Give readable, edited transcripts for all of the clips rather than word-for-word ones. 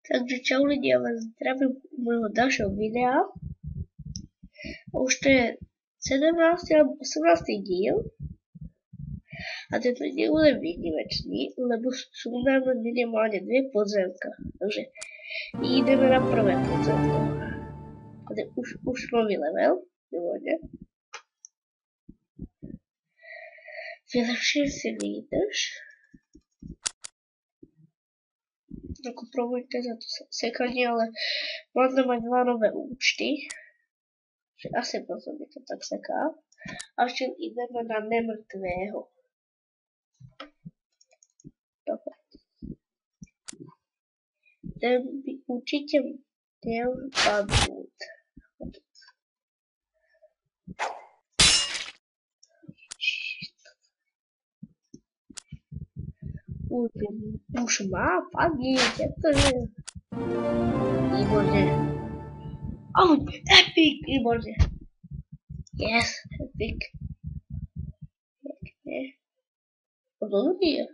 Takže čau lidi, já vás zdravím u mého dalšího videa. A už to je 17. nebo 18. díl. A tento díl bude výjimečný, lebo sundáme minimálně 2 podzemka. Takže jdeme na prvé podzemko. Tady už nový level, výborně. Vylepším si výdrž. Jako promiňte za to sekání, ale mám tam 2 nové účty. Že asi proto mi to tak seká. A ještě jdeme na nemrtvého. Dobre. Ten by určitě měl padnout. Už má padnít, jak to je? Výborně. Oh, epic, výborně. Yes, epic. Pěkně. Podobný je.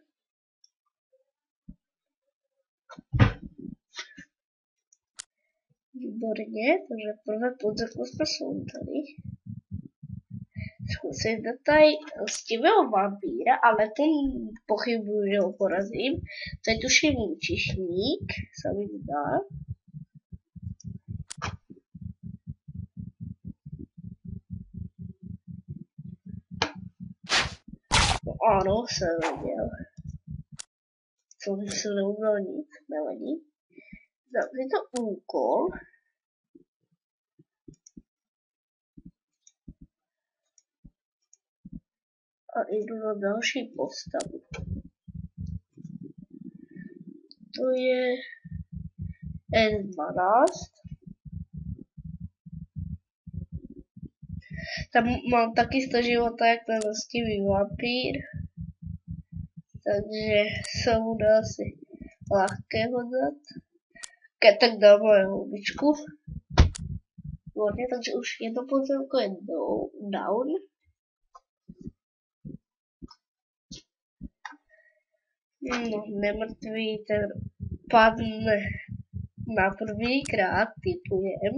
Výborně, takže prvé podzemko jsme sundali. Zkusím tady stivého vampíra, ale to pochybuju, že ho porazím. To je tuším účišník, se mi zdá. No ano, jsem viděl. Co jsem neudělal nic, nevadí. Je to úkol. A jdu na další postavu. To je S12. Tam mám taky 100 života, jak ten rostivý vampír. Takže se mu dá asi lehké hodat. Tak dám moje houbičku. Výborně, takže už jedno podzemko je down. No, nemrtvý ten padne na prvýkrát, typujem.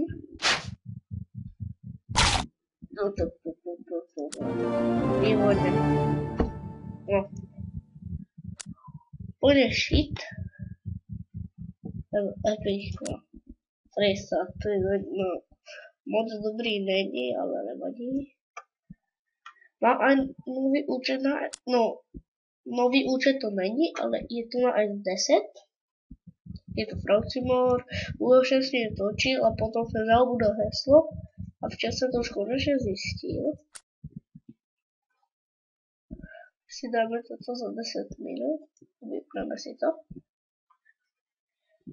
Výborně. No. Bude shit. Epicko. Restart, to je no, moc dobrý není, ale nevadí. Mám aj nový účet na, no, nový účet to není, ale je to na S10. Je to Proximor, už jsem s ním točil a potom jsem zabudl heslo a včas jsem to už konečně zjistil. Si dáme toto za 10 minut, vypneme si to.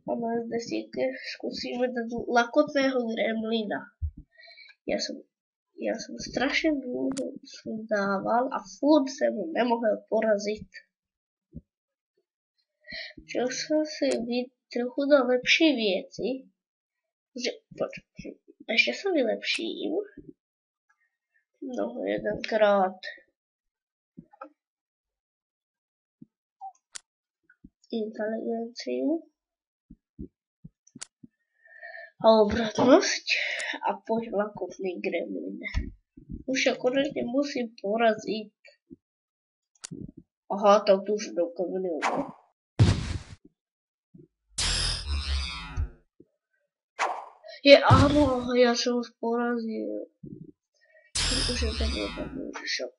A na S10 zkusíme dát lakotného gremlina. Já jsem strašně dlouho dával a furt jsem ho nemohl porazit. Chtěl jsem si být trochu na lepší věci. Ještě se vylepším. No, jedenkrát. Inteligenciu. A obratnost. A pojď lakotný gremlin. Už ho konečně musím porazit. Aha, tak to už do kamenu. Je ano, já jsem už porazil. Už je ten jeden šok.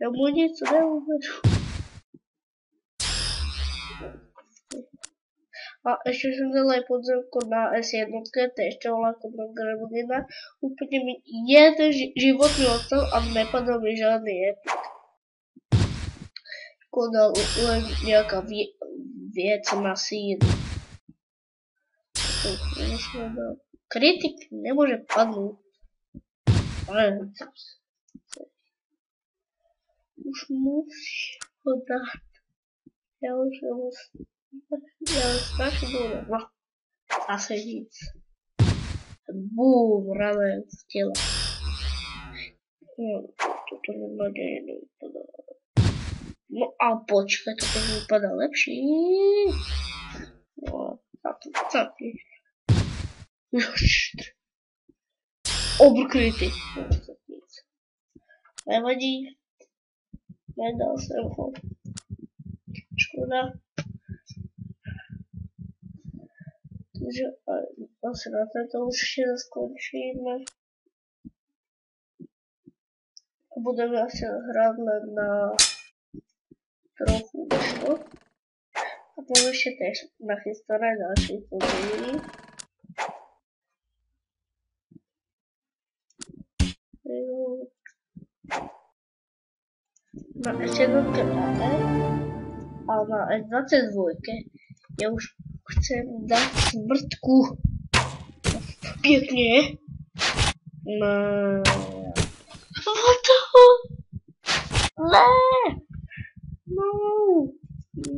Já mu nic neuvedu. A ještě jsem dala podzemko na S1, to je ještě lakotná gremlina. Úplně mi jeden život mi ostal a nepadl mi žádný epic. Kodal nějaká věc na sílu. Kritik nemůže padnout. Ale už musí ho dát. Já strašně dlouho. No, zase nic. Bum, ramen z těla. No, toto nenaděje nevypadá. No a počkej, toto vypadá lepší. No, tak ostatní. Obrkryty. Nevadí. Nedal jsem ho. Škoda. Takže asi na této už skončíme. A budeme asi hrát len na trochu vyšlo. A potom ještě tež nachystané další podíly. Na S1 máme a na S22 já už chcem dát smrtku. Pěkně. No. What the hell? Ne! No!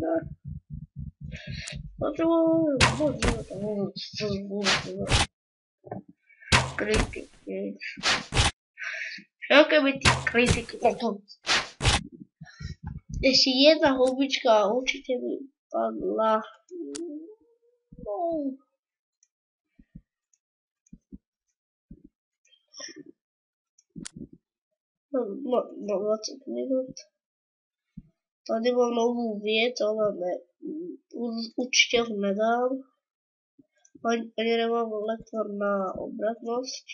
Ne! Kritiky. Jaké by ty kritiky potom? Ještě jedna houbička určitě by padla. No. No 20 minut. Tady mám novou věc, ale ne. Určitě ho nedám. Ani nemám lektor na obratnost.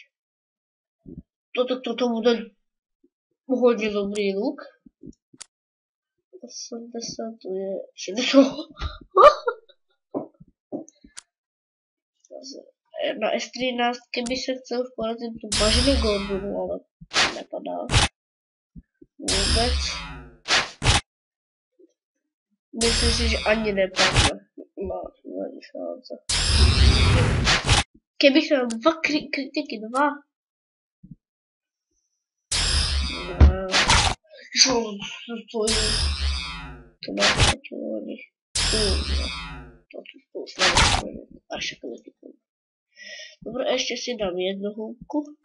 Toto bude hodně dobrý luk. 80 to je 60. Na S13 by se chcel porazit tu bažinu Gordonu, ale nepadá. Vůbec. Myslím si, že ani nepadne. No, ani šance. Kdybych měl dva kritiky, dva. No. To neplatilo. To už nevím. Až kritiku. Dobro, ještě si dám jednu hůbku.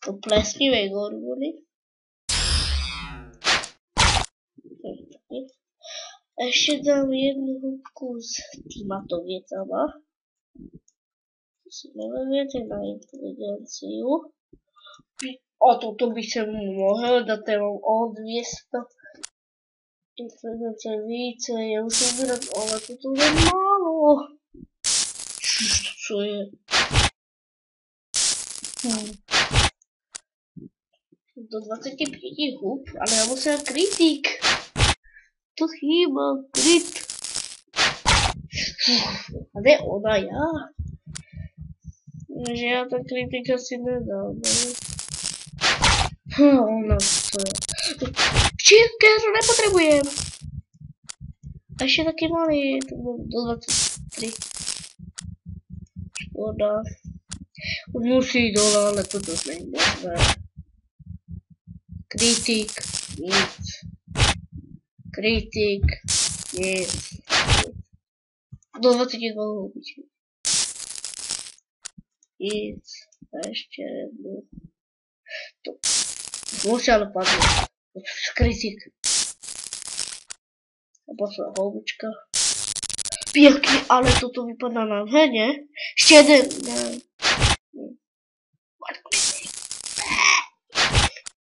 To plesnivé Gorgony. Ještě dám jednu hůbku s týmato věcama. To si nevědět na inteligenciu. A toto bych se mohl dát, já mám o 200. Inteligence více, já už ubírám, ale toto je málo. Co je? Do 25 hub, ale já musím kritik. To chýba, krit. A ne ona, já. Takže já ta kritika si nedám, ne? Ona to je. Čirke, to nepotřebujem. A ještě taky malý, to bylo do 23. Škoda. On musí dole, ale to není možné. Kritik, nic. Kritik, nic. Do 22 houbiček. Nic. A ještě jednu. To musí ale padnout. Kritik. A posledná houbička. Pěkně, ale toto vypadá na hraně. Ještě jeden. Ne. What the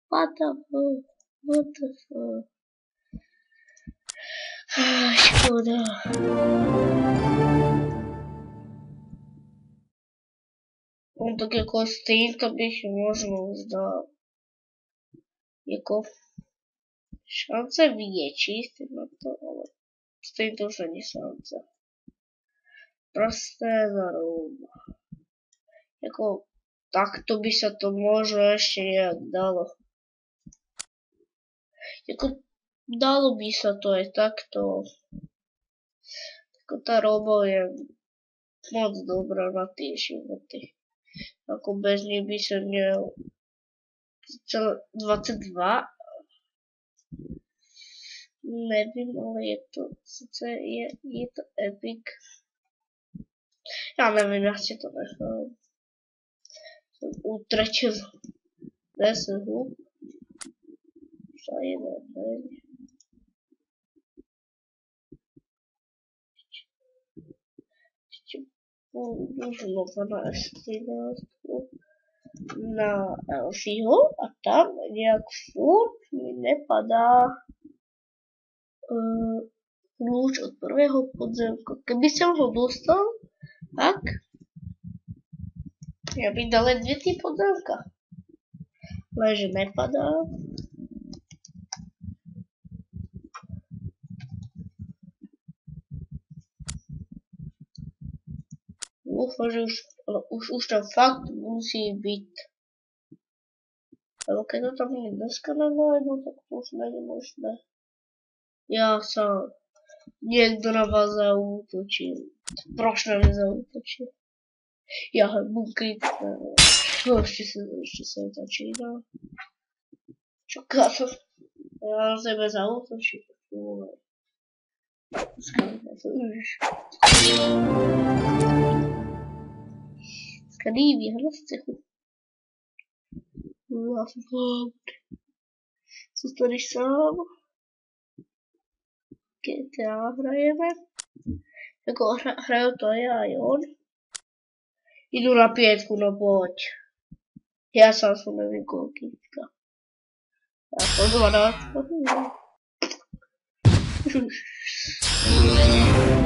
fuck? What the fuck? Škoda. On tak jako stejně to bych možnou zdal. Jako šance větší s tím na to, ale stejně to už není šance. Prosté zarouba. Jako tak to by se to možno ještě nějak dalo. Jako dalo by se to i takto. Jako ta roba je moc dobrá na ty životy. Jako bez ní by se měl 22. Nevím, ale je to, sice je to epic. Já nevím, já si to nechal. Jsem utratil 10 hub. Za jeden den. Můžu na S13 na Elfího a tam nějak furt mi nepadá klíč od prvého podzemka. Keby jsem ho dostal, tak já bych dal 2 ty podzemka. Leže nepadá. Dúfam, že už tam fakt musí být. Lebo keď to tam nie dneska nenájdu, tak to už není možné. Ja sám. Niekto na vás zaútočil. Proč na mňa zaútočil? Ja buď kritická. Ešte sa začína. Čaká to. Ja na sebe zaútočil. Skadívý hlascechu. Já jsem co tady sám? GTA hrajeme. Jako hraju to já i on. Jdu na 5, no pojď. Já sám jsem nevím kolikýtka. Já jsem 12.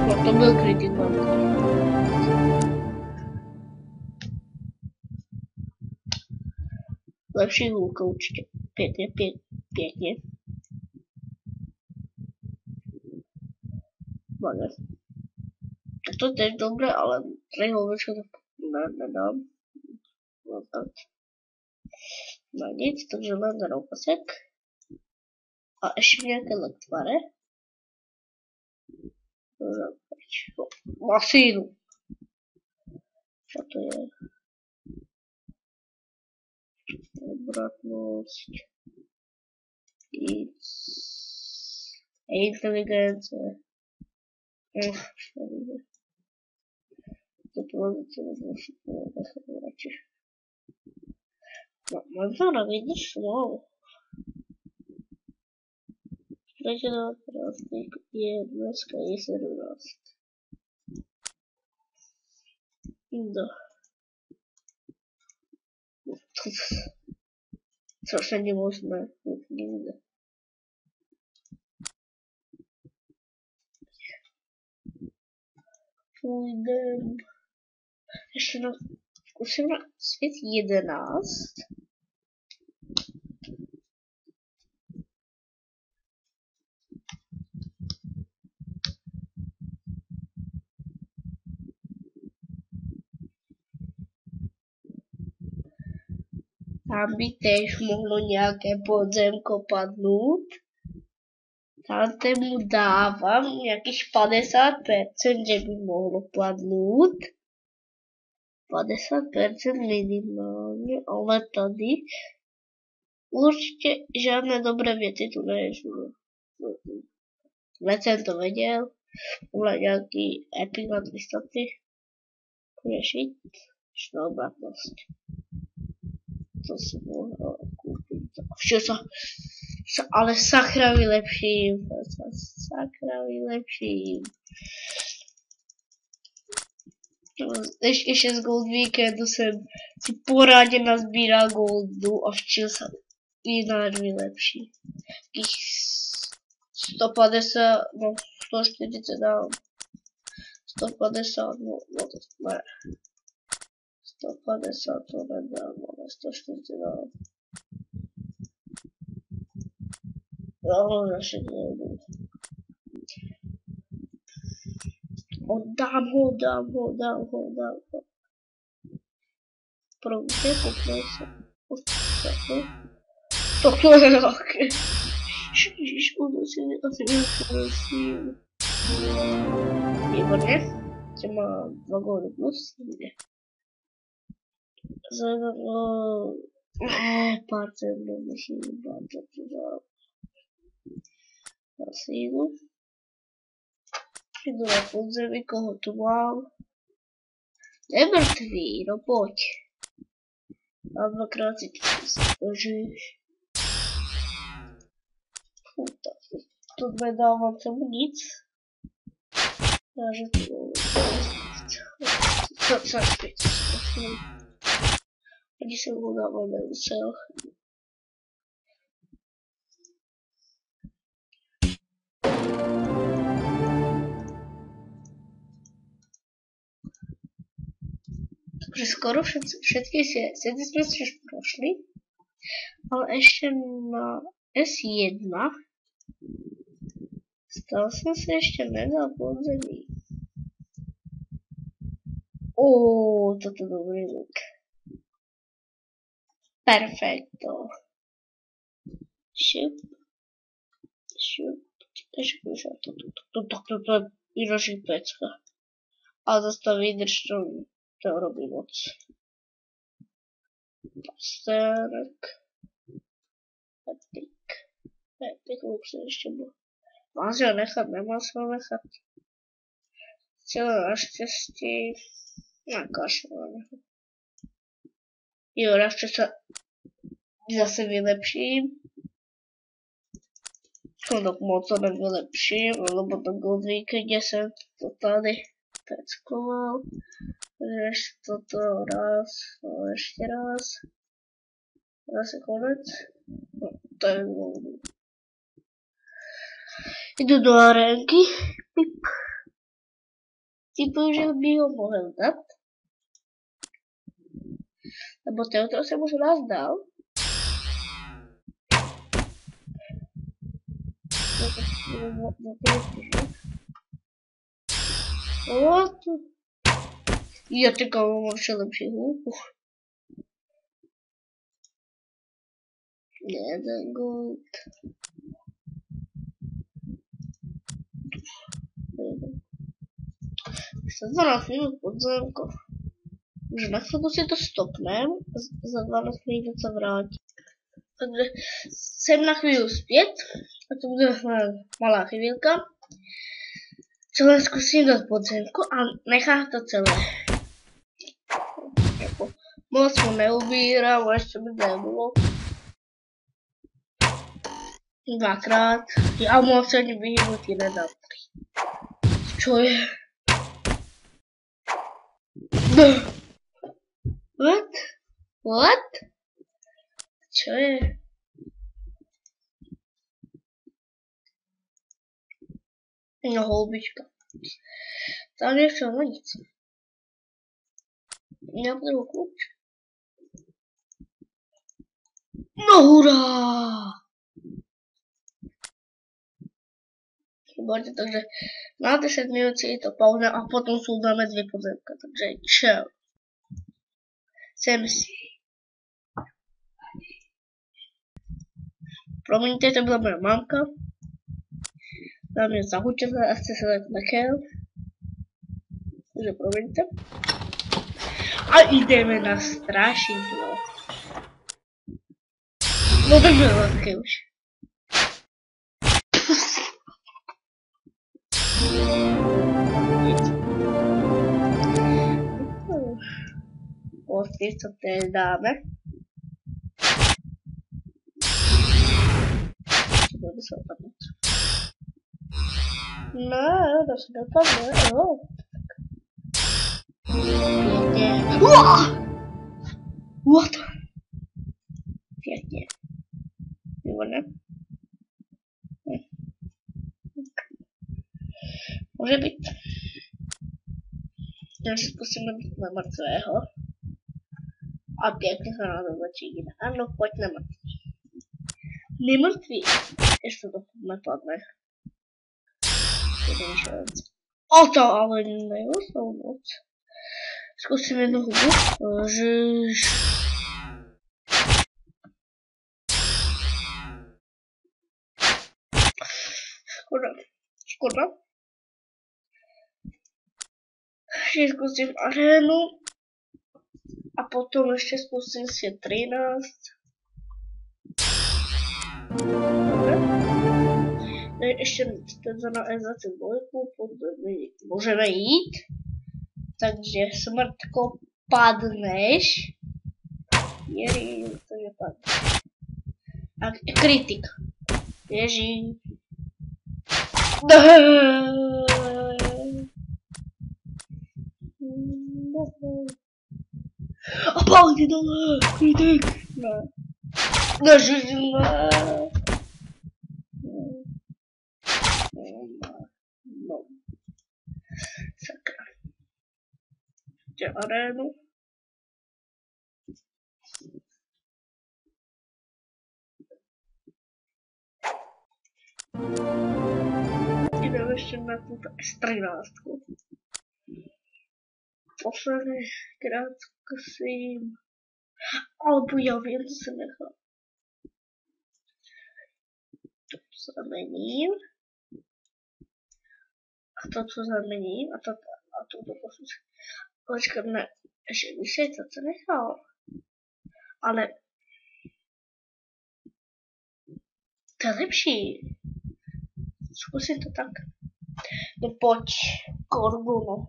No to byl kritik. Lepší hůlka určitě. Pěkně. Máme. Tak to teď dobré, ale 3 houlička to nedám. No nic, takže len ten opasek. A ještě nějaké lektvare. Masínu. Co to je? Obratnost. Inteligence. To pozice radši. No, manzana, vidíš? Wow. Začíná krásný je dneska je 17. No. Což není možné, nikde. Půjdem. Ještě zkusím na svět 11. Tam by též mohlo nějaké podzemko padnout. Tam mu dávám nějakých 50%, že by mohlo padnout. 50% minimálně, ale tady určitě žádné dobré věty tu nejsou. Hned jsem to věděl. Uhle nějaký epic na 300. Řešit. Šlo obratnost. To se mohlo koupit. Vše ale sakra vylepším. Sakra vylepším. Ještě z Gold Weekendu jsem si poradě nazbíral goldu a včil jsem jináč vylepší. 150, no 140 dám. 150, no to ne. 150 to nedám, ale 140 dám. No, naše nejdu. Dám ho. Pronto, to je taky. Ježiš, asi nemusím. Výborně. Že má 2 góly plus. Pardon, musím dát to dál. Asi jdu. Jdu na podzemí, koho tu mám. Nemrtvý, no pojď. A 2krát si složíš. Tu nedávám tomu nic. Takže to Co špět? Tady se mu dáváme úcel. Takže skoro všetky sety jsme si už prošli. Ale ještě na S1 stal jsem se ještě mega podzemí. Toto dobrý look. Perfekto. Šup. To je výročí pecka. A zase to vydrž, to robí moc. Pasterek. Epic look se ještě byl. Mám si ho nechat, nemám si ho nechat. Celé naštěstí. Kašle. Jo, ještě se zase vylepším. No moc to nevylepším, lebo to Gold Weekendě jsem to tady peckoval. Ještě toto raz, ještě raz. Zase konec. No, to je dlouhý. Jdu do arénky. Pip. Typu, že by ho mohl dát. Lebo to jsem už raz dal. What? Я такого вообще lepší hůbu. Jeden gold. Ještě 12 minut podzemko. Že na chvilku si to stopnem, za 12 minut se vrátí. Takže jsem na chvíli zpět, a to bude malá chvílka. Celé zkusím dát podzemku a nechám to celé. Jako, moc mu neubírám, ještě by nebylo. Dvakrát. Já moc ani vyhybnutí nedám. Čo je? What? Čo je? No, houbička. Tam ještě no nic. Nebudu kluč. No hurá! Výborně, takže na 10 minut si je to pauza a potom jsou dáme 2 podzemka, takže čau. Jsem si. Promiňte, to byla moja mamka. Na mě zahučila a chce se dát na kel. Takže promiňte. A jdeme na strašidlo. No tak bylo lehké už. Posty, co teď dáme. Budu se opadnout. No, to se dopadne, jo. Pěkně. What? Pěkně. Výborné. Může být. Já si zkusíme na mrtvého. A pěkně se na to začíná. Ano, pojď na mrtvý. Nemrtvý. Ještě to nepadne. O to ale nejsou moc. Zkusím jednu hubu. Škoda. Ještě zkusím arénu. A potom ještě zkusím si 13. Ještě ten za dvojku, můžeme jít. Takže smrtko padneš. Jeri, to je padne. A kritik. Ježí. A pojď dole, kritik. Ne. Ne. No. Sakra. Jde arénu. Jdeme ještě na tuto S13. Poslední krát zkusím. Alebo já vím, co se nechám. To zamením. A to, co zamením. A to posud. Počkat, ne. Ještě vyšší, to se nechal. Ale to je lepší. Zkusím to tak. No pojď. Gorgono.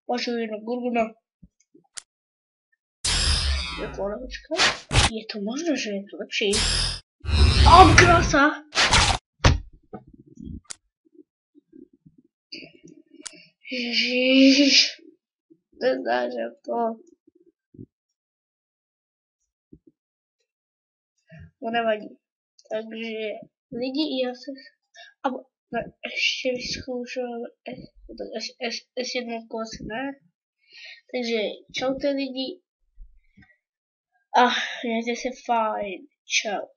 Važuji na Gorgona. Jako levečka. Je to možné, že je to lepší. A krása! Ježiš. Neznáš, že to. No nevadí. Takže lidi, já se... A ne, ještě vyzkoušel S1 kos, ne? Takže čaute lidi. A mějte se fajn. Čau.